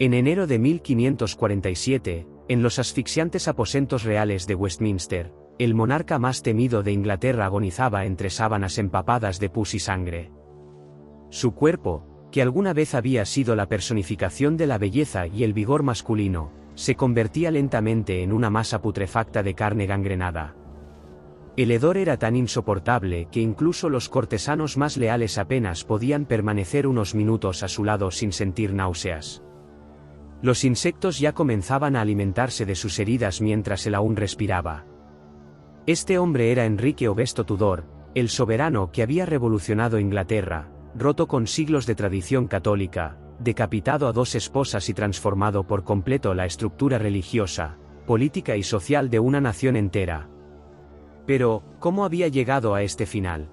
En enero de 1547, en los asfixiantes aposentos reales de Westminster, el monarca más temido de Inglaterra agonizaba entre sábanas empapadas de pus y sangre. Su cuerpo, que alguna vez había sido la personificación de la belleza y el vigor masculino, se convertía lentamente en una masa putrefacta de carne gangrenada. El hedor era tan insoportable que incluso los cortesanos más leales apenas podían permanecer unos minutos a su lado sin sentir náuseas. Los insectos ya comenzaban a alimentarse de sus heridas mientras él aún respiraba. Este hombre era Enrique Obesto Tudor, el soberano que había revolucionado Inglaterra, roto con siglos de tradición católica, decapitado a 2 esposas y transformado por completo la estructura religiosa, política y social de una nación entera. Pero, ¿cómo había llegado a este final?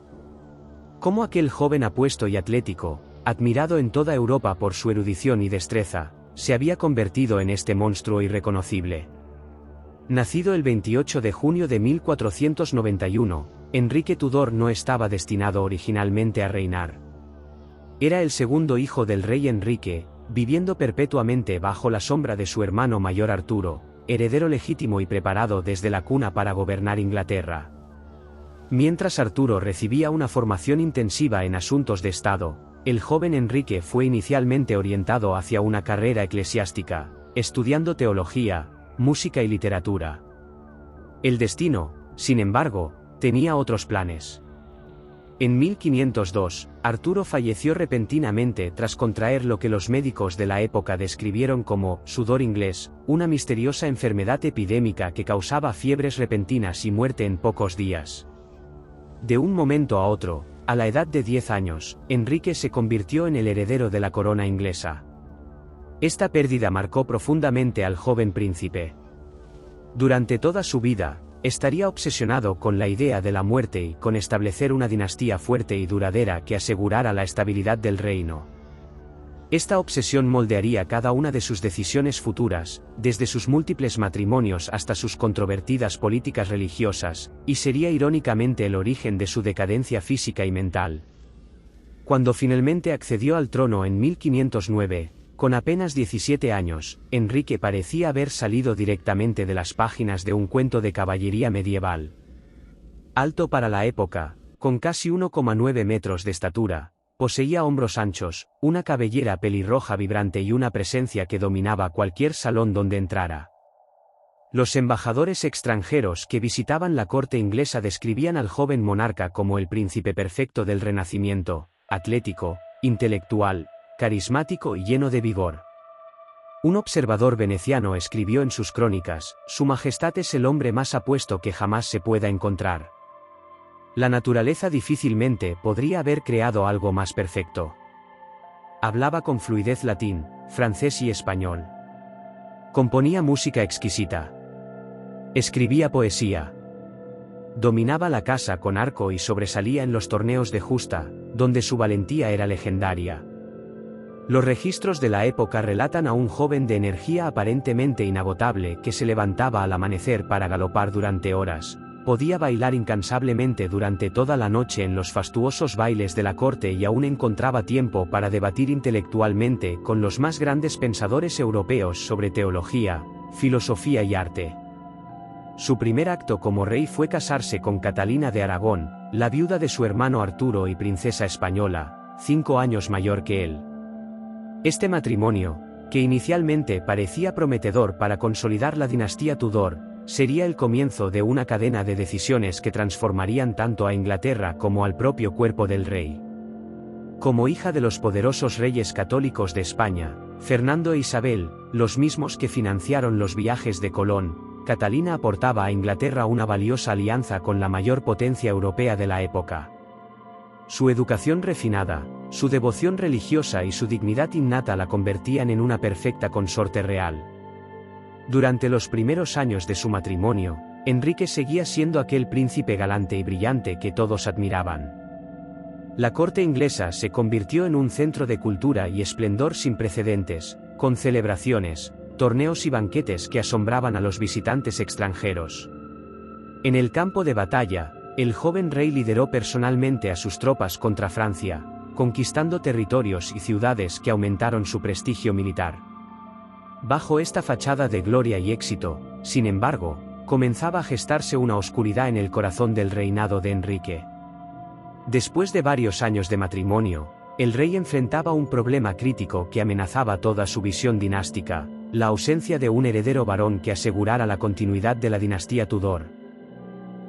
¿Cómo aquel joven apuesto y atlético, admirado en toda Europa por su erudición y destreza, se había convertido en este monstruo irreconocible? Nacido el 28 de junio de 1491, Enrique Tudor no estaba destinado originalmente a reinar. Era el segundo hijo del rey Enrique, viviendo perpetuamente bajo la sombra de su hermano mayor Arturo, heredero legítimo y preparado desde la cuna para gobernar Inglaterra. Mientras Arturo recibía una formación intensiva en asuntos de Estado, el joven Enrique fue inicialmente orientado hacia una carrera eclesiástica, estudiando teología, música y literatura. El destino, sin embargo, tenía otros planes. En 1502, Arturo falleció repentinamente tras contraer lo que los médicos de la época describieron como sudor inglés, una misteriosa enfermedad epidémica que causaba fiebres repentinas y muerte en pocos días. De un momento a otro, a la edad de 10 años, Enrique se convirtió en el heredero de la corona inglesa. Esta pérdida marcó profundamente al joven príncipe. Durante toda su vida, estaría obsesionado con la idea de la muerte y con establecer una dinastía fuerte y duradera que asegurara la estabilidad del reino. Esta obsesión moldearía cada una de sus decisiones futuras, desde sus múltiples matrimonios hasta sus controvertidas políticas religiosas, y sería irónicamente el origen de su decadencia física y mental. Cuando finalmente accedió al trono en 1509, con apenas 17 años, Enrique parecía haber salido directamente de las páginas de un cuento de caballería medieval. Alto para la época, con casi 1,9 metros de estatura, poseía hombros anchos, una cabellera pelirroja vibrante y una presencia que dominaba cualquier salón donde entrara. Los embajadores extranjeros que visitaban la corte inglesa describían al joven monarca como el príncipe perfecto del Renacimiento, atlético, intelectual, carismático y lleno de vigor. Un observador veneciano escribió en sus crónicas: «Su Majestad es el hombre más apuesto que jamás se pueda encontrar». La naturaleza difícilmente podría haber creado algo más perfecto. Hablaba con fluidez latín, francés y español. Componía música exquisita. Escribía poesía. Dominaba la caza con arco y sobresalía en los torneos de justa, donde su valentía era legendaria. Los registros de la época relatan a un joven de energía aparentemente inagotable que se levantaba al amanecer para galopar durante horas, podía bailar incansablemente durante toda la noche en los fastuosos bailes de la corte y aún encontraba tiempo para debatir intelectualmente con los más grandes pensadores europeos sobre teología, filosofía y arte. Su primer acto como rey fue casarse con Catalina de Aragón, la viuda de su hermano Arturo y princesa española, 5 años mayor que él. Este matrimonio, que inicialmente parecía prometedor para consolidar la dinastía Tudor, sería el comienzo de una cadena de decisiones que transformarían tanto a Inglaterra como al propio cuerpo del rey. Como hija de los poderosos reyes católicos de España, Fernando e Isabel, los mismos que financiaron los viajes de Colón, Catalina aportaba a Inglaterra una valiosa alianza con la mayor potencia europea de la época. Su educación refinada, su devoción religiosa y su dignidad innata la convertían en una perfecta consorte real. Durante los primeros años de su matrimonio, Enrique seguía siendo aquel príncipe galante y brillante que todos admiraban. La corte inglesa se convirtió en un centro de cultura y esplendor sin precedentes, con celebraciones, torneos y banquetes que asombraban a los visitantes extranjeros. En el campo de batalla, el joven rey lideró personalmente a sus tropas contra Francia, conquistando territorios y ciudades que aumentaron su prestigio militar. Bajo esta fachada de gloria y éxito, sin embargo, comenzaba a gestarse una oscuridad en el corazón del reinado de Enrique. Después de varios años de matrimonio, el rey enfrentaba un problema crítico que amenazaba toda su visión dinástica: la ausencia de un heredero varón que asegurara la continuidad de la dinastía Tudor.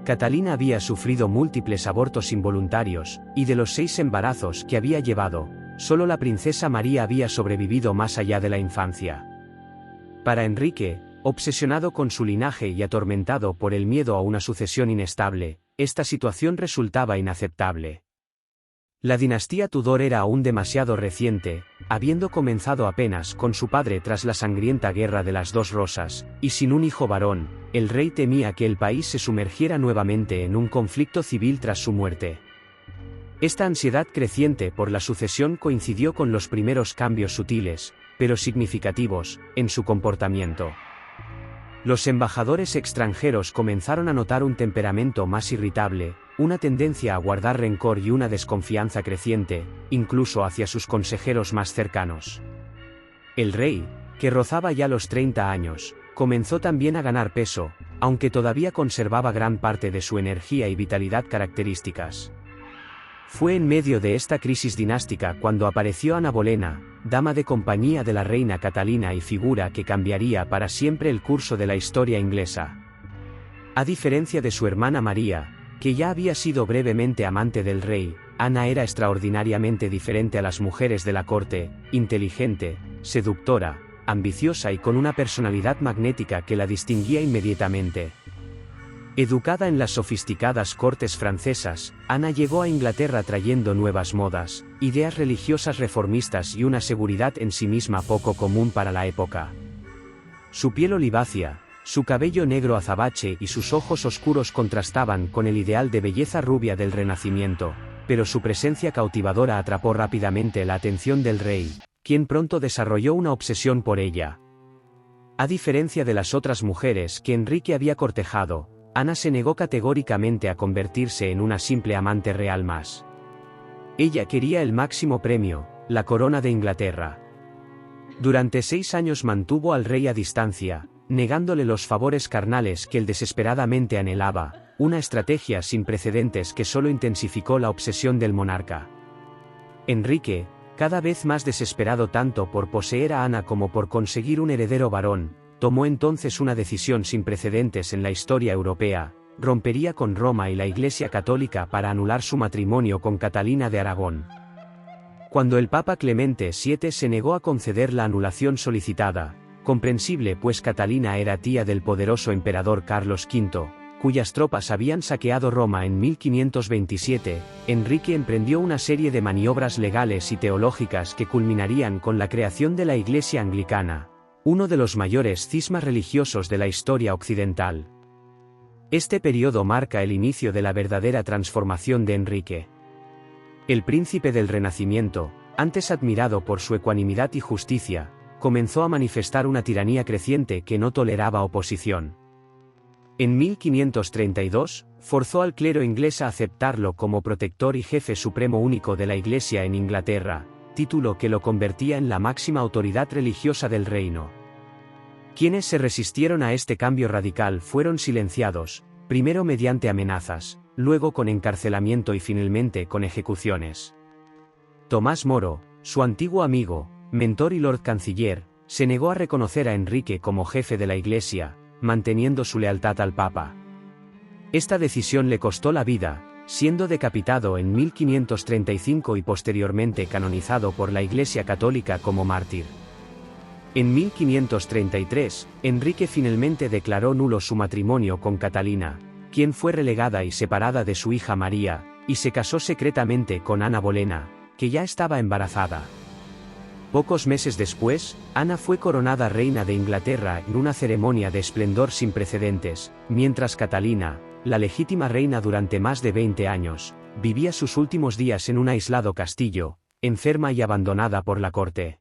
Catalina había sufrido múltiples abortos involuntarios, y de los 6 embarazos que había llevado, solo la princesa María había sobrevivido más allá de la infancia. Para Enrique, obsesionado con su linaje y atormentado por el miedo a una sucesión inestable, esta situación resultaba inaceptable. La dinastía Tudor era aún demasiado reciente, habiendo comenzado apenas con su padre tras la sangrienta Guerra de las Dos Rosas, y sin un hijo varón, el rey temía que el país se sumergiera nuevamente en un conflicto civil tras su muerte. Esta ansiedad creciente por la sucesión coincidió con los primeros cambios sutiles, pero significativos, en su comportamiento. Los embajadores extranjeros comenzaron a notar un temperamento más irritable, una tendencia a guardar rencor y una desconfianza creciente, incluso hacia sus consejeros más cercanos. El rey, que rozaba ya los 30 años, comenzó también a ganar peso, aunque todavía conservaba gran parte de su energía y vitalidad características. Fue en medio de esta crisis dinástica cuando apareció Ana Bolena, dama de compañía de la reina Catalina y figura que cambiaría para siempre el curso de la historia inglesa. A diferencia de su hermana María, que ya había sido brevemente amante del rey, Ana era extraordinariamente diferente a las mujeres de la corte: inteligente, seductora, ambiciosa y con una personalidad magnética que la distinguía inmediatamente. Educada en las sofisticadas cortes francesas, Ana llegó a Inglaterra trayendo nuevas modas, ideas religiosas reformistas y una seguridad en sí misma poco común para la época. Su piel olivácea, su cabello negro azabache y sus ojos oscuros contrastaban con el ideal de belleza rubia del Renacimiento, pero su presencia cautivadora atrapó rápidamente la atención del rey, quien pronto desarrolló una obsesión por ella. A diferencia de las otras mujeres que Enrique había cortejado, Ana se negó categóricamente a convertirse en una simple amante real más. Ella quería el máximo premio, la corona de Inglaterra. Durante 6 años mantuvo al rey a distancia, negándole los favores carnales que él desesperadamente anhelaba, una estrategia sin precedentes que solo intensificó la obsesión del monarca. Enrique, cada vez más desesperado tanto por poseer a Ana como por conseguir un heredero varón, tomó entonces una decisión sin precedentes en la historia europea: rompería con Roma y la Iglesia Católica para anular su matrimonio con Catalina de Aragón. Cuando el Papa Clemente VII se negó a conceder la anulación solicitada, comprensible pues Catalina era tía del poderoso emperador Carlos V, cuyas tropas habían saqueado Roma en 1527, Enrique emprendió una serie de maniobras legales y teológicas que culminarían con la creación de la Iglesia Anglicana, uno de los mayores cismas religiosos de la historia occidental. Este periodo marca el inicio de la verdadera transformación de Enrique. El príncipe del Renacimiento, antes admirado por su ecuanimidad y justicia, comenzó a manifestar una tiranía creciente que no toleraba oposición. En 1532, forzó al clero inglés a aceptarlo como protector y jefe supremo único de la Iglesia en Inglaterra, título que lo convertía en la máxima autoridad religiosa del reino. Quienes se resistieron a este cambio radical fueron silenciados, primero mediante amenazas, luego con encarcelamiento y finalmente con ejecuciones. Tomás Moro, su antiguo amigo, mentor y Lord Canciller, se negó a reconocer a Enrique como jefe de la Iglesia, manteniendo su lealtad al Papa. Esta decisión le costó la vida, siendo decapitado en 1535 y posteriormente canonizado por la Iglesia Católica como mártir. En 1533, Enrique finalmente declaró nulo su matrimonio con Catalina, quien fue relegada y separada de su hija María, y se casó secretamente con Ana Bolena, que ya estaba embarazada. Pocos meses después, Ana fue coronada reina de Inglaterra en una ceremonia de esplendor sin precedentes, mientras Catalina, la legítima reina durante más de 20 años, vivía sus últimos días en un aislado castillo, enferma y abandonada por la corte.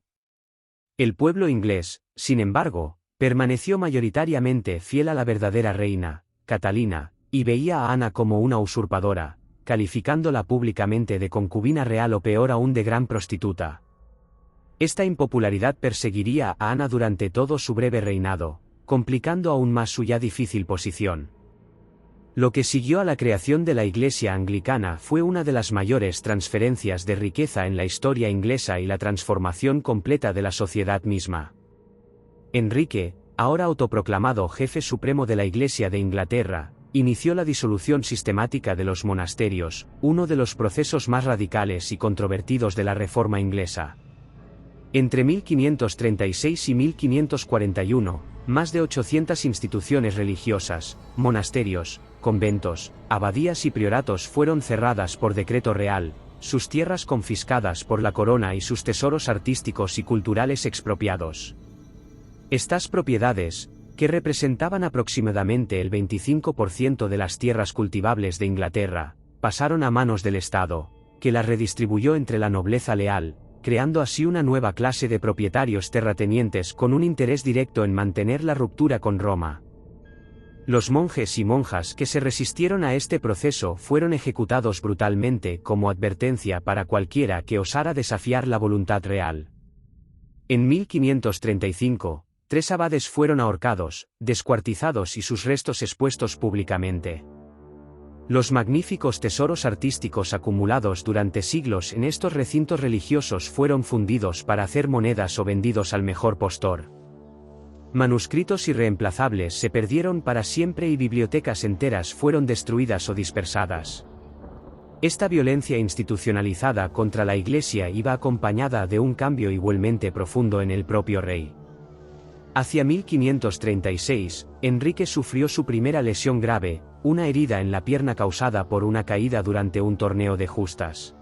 El pueblo inglés, sin embargo, permaneció mayoritariamente fiel a la verdadera reina, Catalina, y veía a Ana como una usurpadora, calificándola públicamente de concubina real o peor aún de gran prostituta. Esta impopularidad perseguiría a Ana durante todo su breve reinado, complicando aún más su ya difícil posición. Lo que siguió a la creación de la Iglesia anglicana fue una de las mayores transferencias de riqueza en la historia inglesa y la transformación completa de la sociedad misma. Enrique, ahora autoproclamado jefe supremo de la Iglesia de Inglaterra, inició la disolución sistemática de los monasterios, uno de los procesos más radicales y controvertidos de la Reforma inglesa. Entre 1536 y 1541, más de 800 instituciones religiosas, monasterios, conventos, abadías y prioratos fueron cerradas por decreto real, sus tierras confiscadas por la corona y sus tesoros artísticos y culturales expropiados. Estas propiedades, que representaban aproximadamente el 25% de las tierras cultivables de Inglaterra, pasaron a manos del Estado, que las redistribuyó entre la nobleza leal, creando así una nueva clase de propietarios terratenientes con un interés directo en mantener la ruptura con Roma. Los monjes y monjas que se resistieron a este proceso fueron ejecutados brutalmente como advertencia para cualquiera que osara desafiar la voluntad real. En 1535, 3 abades fueron ahorcados, descuartizados y sus restos expuestos públicamente. Los magníficos tesoros artísticos acumulados durante siglos en estos recintos religiosos fueron fundidos para hacer monedas o vendidos al mejor postor. Manuscritos irreemplazables se perdieron para siempre y bibliotecas enteras fueron destruidas o dispersadas. Esta violencia institucionalizada contra la Iglesia iba acompañada de un cambio igualmente profundo en el propio rey. Hacia 1536, Enrique sufrió su primera lesión grave, una herida en la pierna causada por una caída durante un torneo de justas.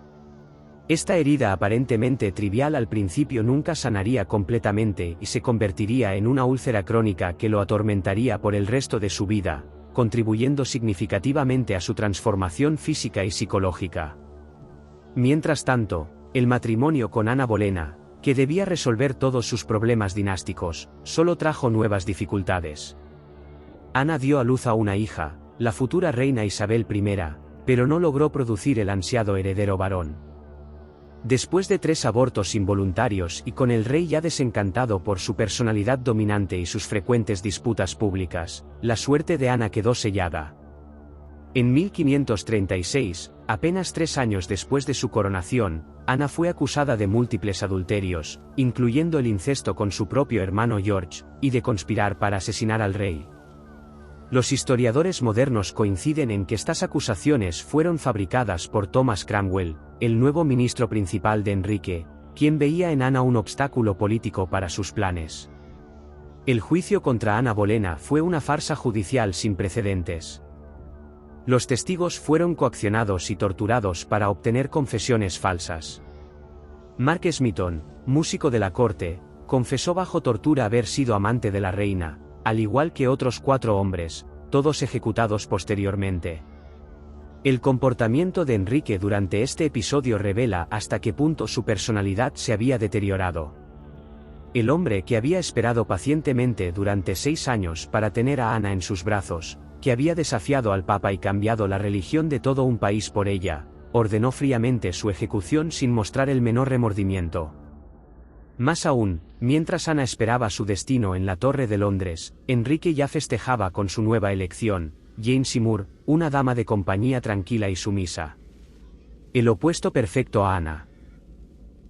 Esta herida aparentemente trivial al principio nunca sanaría completamente y se convertiría en una úlcera crónica que lo atormentaría por el resto de su vida, contribuyendo significativamente a su transformación física y psicológica. Mientras tanto, el matrimonio con Ana Bolena, que debía resolver todos sus problemas dinásticos, solo trajo nuevas dificultades. Ana dio a luz a una hija, la futura reina Isabel I, pero no logró producir el ansiado heredero varón. Después de 3 abortos involuntarios y con el rey ya desencantado por su personalidad dominante y sus frecuentes disputas públicas, la suerte de Ana quedó sellada. En 1536, apenas 3 años después de su coronación, Ana fue acusada de múltiples adulterios, incluyendo el incesto con su propio hermano George, y de conspirar para asesinar al rey. Los historiadores modernos coinciden en que estas acusaciones fueron fabricadas por Thomas Cromwell, el nuevo ministro principal de Enrique, quien veía en Ana un obstáculo político para sus planes. El juicio contra Ana Bolena fue una farsa judicial sin precedentes. Los testigos fueron coaccionados y torturados para obtener confesiones falsas. Mark Smeaton, músico de la corte, confesó bajo tortura haber sido amante de la reina, al igual que otros 4 hombres, todos ejecutados posteriormente. El comportamiento de Enrique durante este episodio revela hasta qué punto su personalidad se había deteriorado. El hombre que había esperado pacientemente durante 6 años para tener a Ana en sus brazos, que había desafiado al Papa y cambiado la religión de todo un país por ella, ordenó fríamente su ejecución sin mostrar el menor remordimiento. Más aún, mientras Ana esperaba su destino en la Torre de Londres, Enrique ya festejaba con su nueva elección, Jane Seymour, una dama de compañía tranquila y sumisa. El opuesto perfecto a Ana.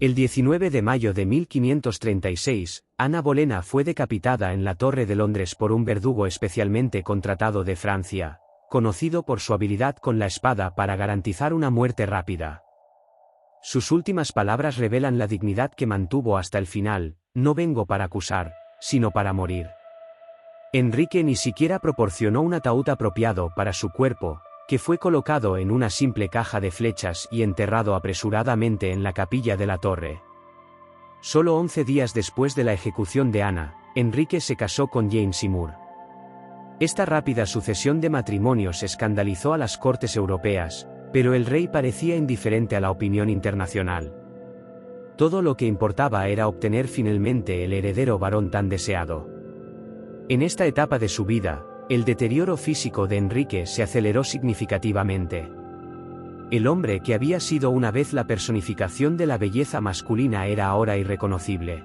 El 19 de mayo de 1536, Ana Bolena fue decapitada en la Torre de Londres por un verdugo especialmente contratado de Francia, conocido por su habilidad con la espada para garantizar una muerte rápida. Sus últimas palabras revelan la dignidad que mantuvo hasta el final: no vengo para acusar, sino para morir. Enrique ni siquiera proporcionó un ataúd apropiado para su cuerpo, que fue colocado en una simple caja de flechas y enterrado apresuradamente en la capilla de la torre. Solo 11 días después de la ejecución de Ana, Enrique se casó con Jane Seymour. Esta rápida sucesión de matrimonios escandalizó a las cortes europeas, pero el rey parecía indiferente a la opinión internacional. Todo lo que importaba era obtener finalmente el heredero varón tan deseado. En esta etapa de su vida, el deterioro físico de Enrique se aceleró significativamente. El hombre que había sido una vez la personificación de la belleza masculina era ahora irreconocible.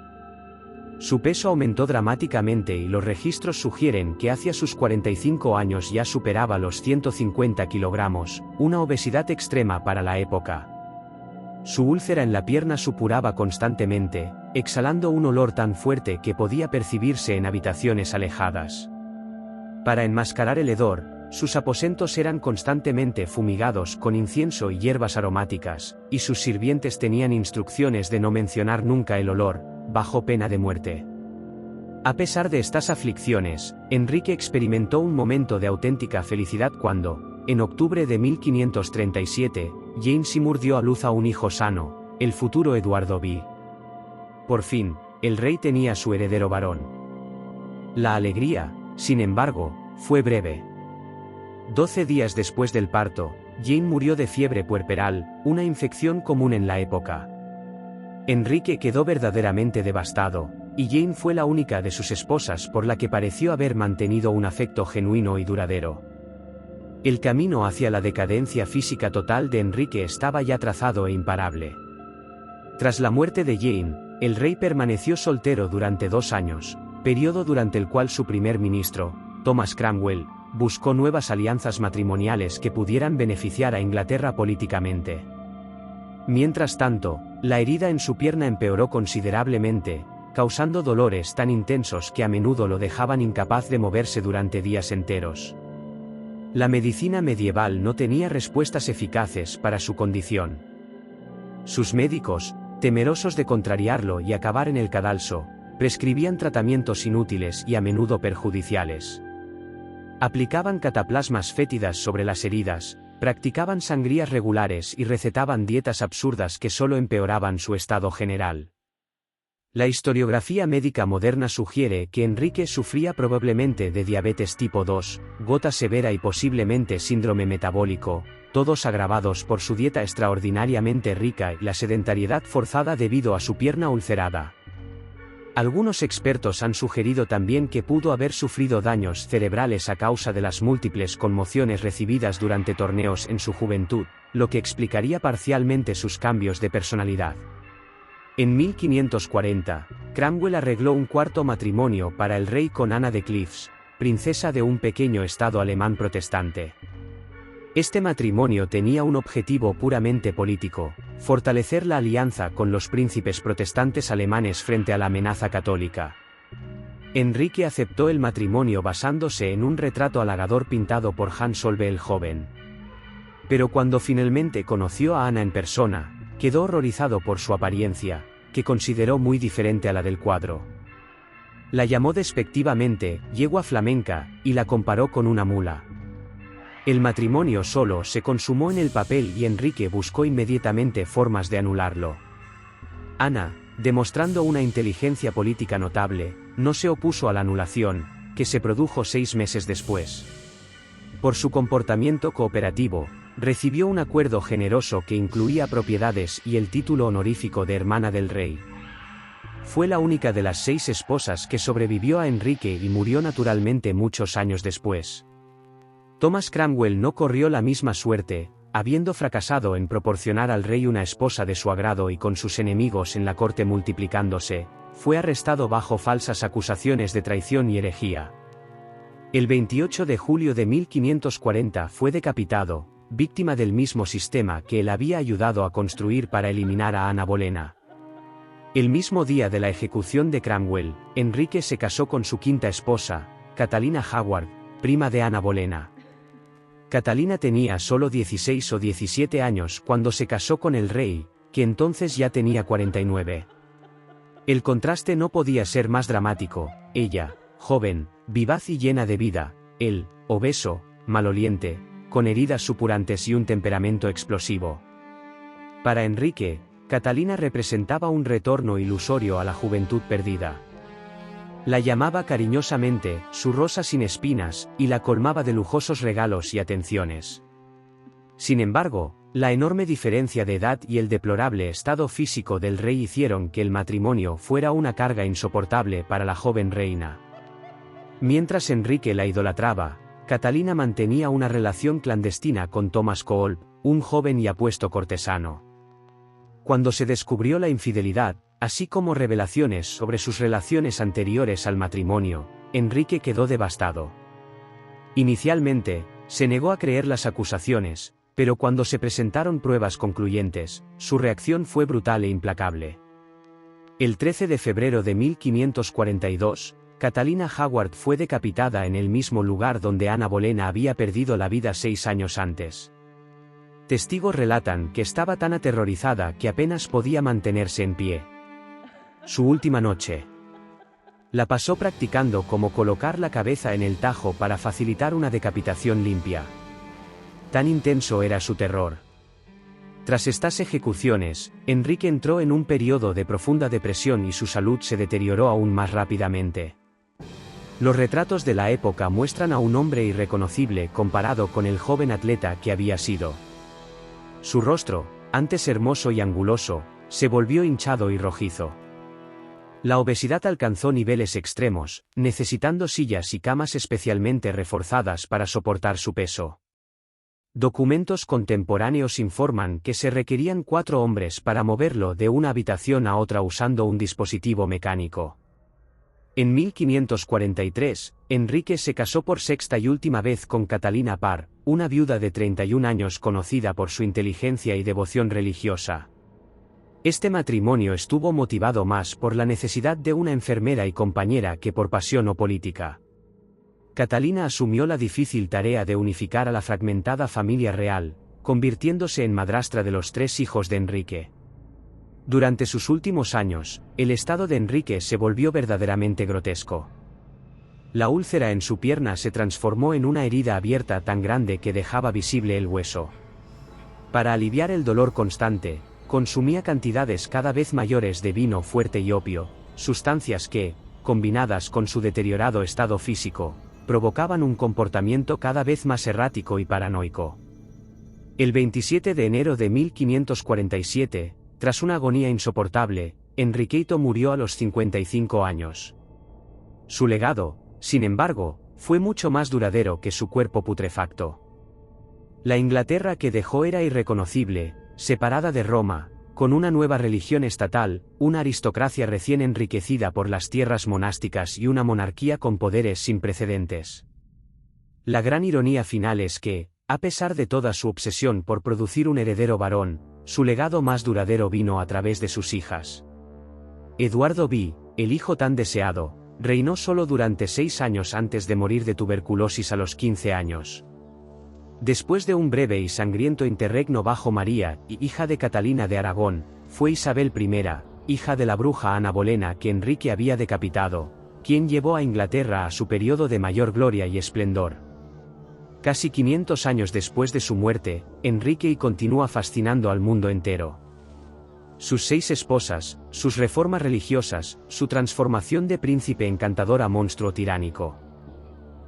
Su peso aumentó dramáticamente y los registros sugieren que hacia sus 45 años ya superaba los 150 kilogramos, una obesidad extrema para la época. Su úlcera en la pierna supuraba constantemente, exhalando un olor tan fuerte que podía percibirse en habitaciones alejadas. Para enmascarar el hedor, sus aposentos eran constantemente fumigados con incienso y hierbas aromáticas, y sus sirvientes tenían instrucciones de no mencionar nunca el olor, bajo pena de muerte. A pesar de estas aflicciones, Enrique experimentó un momento de auténtica felicidad cuando, en octubre de 1537, Jane Seymour dio a luz a un hijo sano, el futuro Eduardo V. Por fin, el rey tenía su heredero varón. La alegría, sin embargo, fue breve. 12 días después del parto, Jane murió de fiebre puerperal, una infección común en la época. Enrique quedó verdaderamente devastado, y Jane fue la única de sus esposas por la que pareció haber mantenido un afecto genuino y duradero. El camino hacia la decadencia física total de Enrique estaba ya trazado e imparable. Tras la muerte de Jane, el rey permaneció soltero durante 2 años, periodo durante el cual su primer ministro, Thomas Cromwell, buscó nuevas alianzas matrimoniales que pudieran beneficiar a Inglaterra políticamente. Mientras tanto, la herida en su pierna empeoró considerablemente, causando dolores tan intensos que a menudo lo dejaban incapaz de moverse durante días enteros. La medicina medieval no tenía respuestas eficaces para su condición. Sus médicos, temerosos de contrariarlo y acabar en el cadalso, prescribían tratamientos inútiles y a menudo perjudiciales. Aplicaban cataplasmas fétidas sobre las heridas, practicaban sangrías regulares y recetaban dietas absurdas que solo empeoraban su estado general. La historiografía médica moderna sugiere que Enrique sufría probablemente de diabetes tipo 2, gota severa y posiblemente síndrome metabólico, todos agravados por su dieta extraordinariamente rica y la sedentariedad forzada debido a su pierna ulcerada. Algunos expertos han sugerido también que pudo haber sufrido daños cerebrales a causa de las múltiples conmociones recibidas durante torneos en su juventud, lo que explicaría parcialmente sus cambios de personalidad. En 1540, Cromwell arregló un cuarto matrimonio para el rey con Ana de Cleves, princesa de un pequeño estado alemán protestante. Este matrimonio tenía un objetivo puramente político: fortalecer la alianza con los príncipes protestantes alemanes frente a la amenaza católica. Enrique aceptó el matrimonio basándose en un retrato halagador pintado por Hans Solve el joven. Pero cuando finalmente conoció a Ana en persona, quedó horrorizado por su apariencia, que consideró muy diferente a la del cuadro. La llamó despectivamente yegua flamenca, y la comparó con una mula. El matrimonio solo se consumó en el papel y Enrique buscó inmediatamente formas de anularlo. Ana, demostrando una inteligencia política notable, no se opuso a la anulación, que se produjo 6 meses después. Por su comportamiento cooperativo, recibió un acuerdo generoso que incluía propiedades y el título honorífico de hermana del rey. Fue la única de las 6 esposas que sobrevivió a Enrique y murió naturalmente muchos años después. Thomas Cromwell no corrió la misma suerte, habiendo fracasado en proporcionar al rey una esposa de su agrado y con sus enemigos en la corte multiplicándose, fue arrestado bajo falsas acusaciones de traición y herejía. El 28 de julio de 1540 fue decapitado, víctima del mismo sistema que él había ayudado a construir para eliminar a Ana Bolena. El mismo día de la ejecución de Cromwell, Enrique se casó con su quinta esposa, Catalina Howard, prima de Ana Bolena. Catalina tenía solo 16 o 17 años cuando se casó con el rey, que entonces ya tenía 49. El contraste no podía ser más dramático: ella, joven, vivaz y llena de vida; él, obeso, maloliente, con heridas supurantes y un temperamento explosivo. Para Enrique, Catalina representaba un retorno ilusorio a la juventud perdida. La llamaba cariñosamente su rosa sin espinas, y la colmaba de lujosos regalos y atenciones. Sin embargo, la enorme diferencia de edad y el deplorable estado físico del rey hicieron que el matrimonio fuera una carga insoportable para la joven reina. Mientras Enrique la idolatraba, Catalina mantenía una relación clandestina con Thomas Kolb, un joven y apuesto cortesano. Cuando se descubrió la infidelidad, así como revelaciones sobre sus relaciones anteriores al matrimonio, Enrique quedó devastado. Inicialmente, se negó a creer las acusaciones, pero cuando se presentaron pruebas concluyentes, su reacción fue brutal e implacable. El 13 de febrero de 1542, Catalina Howard fue decapitada en el mismo lugar donde Ana Bolena había perdido la vida 6 años antes. Testigos relatan que estaba tan aterrorizada que apenas podía mantenerse en pie. Su última noche la pasó practicando cómo colocar la cabeza en el tajo para facilitar una decapitación limpia. Tan intenso era su terror. Tras estas ejecuciones, Enrique entró en un periodo de profunda depresión y su salud se deterioró aún más rápidamente. Los retratos de la época muestran a un hombre irreconocible comparado con el joven atleta que había sido. Su rostro, antes hermoso y anguloso, se volvió hinchado y rojizo. La obesidad alcanzó niveles extremos, necesitando sillas y camas especialmente reforzadas para soportar su peso. Documentos contemporáneos informan que se requerían 4 hombres para moverlo de una habitación a otra usando un dispositivo mecánico. En 1543, Enrique se casó por sexta y última vez con Catalina Parr, una viuda de 31 años conocida por su inteligencia y devoción religiosa. Este matrimonio estuvo motivado más por la necesidad de una enfermera y compañera que por pasión o política. Catalina asumió la difícil tarea de unificar a la fragmentada familia real, convirtiéndose en madrastra de los 3 hijos de Enrique. Durante sus últimos años, el estado de Enrique se volvió verdaderamente grotesco. La úlcera en su pierna se transformó en una herida abierta tan grande que dejaba visible el hueso. Para aliviar el dolor constante, consumía cantidades cada vez mayores de vino fuerte y opio, sustancias que, combinadas con su deteriorado estado físico, provocaban un comportamiento cada vez más errático y paranoico. El 27 de enero de 1547, tras una agonía insoportable, Enriqueto murió a los 55 años. Su legado, sin embargo, fue mucho más duradero que su cuerpo putrefacto. La Inglaterra que dejó era irreconocible, separada de Roma, con una nueva religión estatal, una aristocracia recién enriquecida por las tierras monásticas y una monarquía con poderes sin precedentes. La gran ironía final es que, a pesar de toda su obsesión por producir un heredero varón, su legado más duradero vino a través de sus hijas. Eduardo V, el hijo tan deseado, reinó solo durante 6 años antes de morir de tuberculosis a los 15 años. Después de un breve y sangriento interregno bajo María, hija de Catalina de Aragón, fue Isabel I, hija de la bruja Ana Bolena que Enrique había decapitado, quien llevó a Inglaterra a su periodo de mayor gloria y esplendor. Casi 500 años después de su muerte, Enrique continúa fascinando al mundo entero. Sus 6 esposas, sus reformas religiosas, su transformación de príncipe encantador a monstruo tiránico.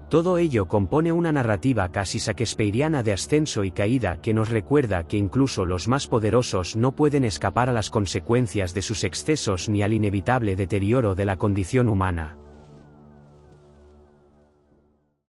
Todo ello compone una narrativa casi shakespeariana de ascenso y caída que nos recuerda que incluso los más poderosos no pueden escapar a las consecuencias de sus excesos ni al inevitable deterioro de la condición humana.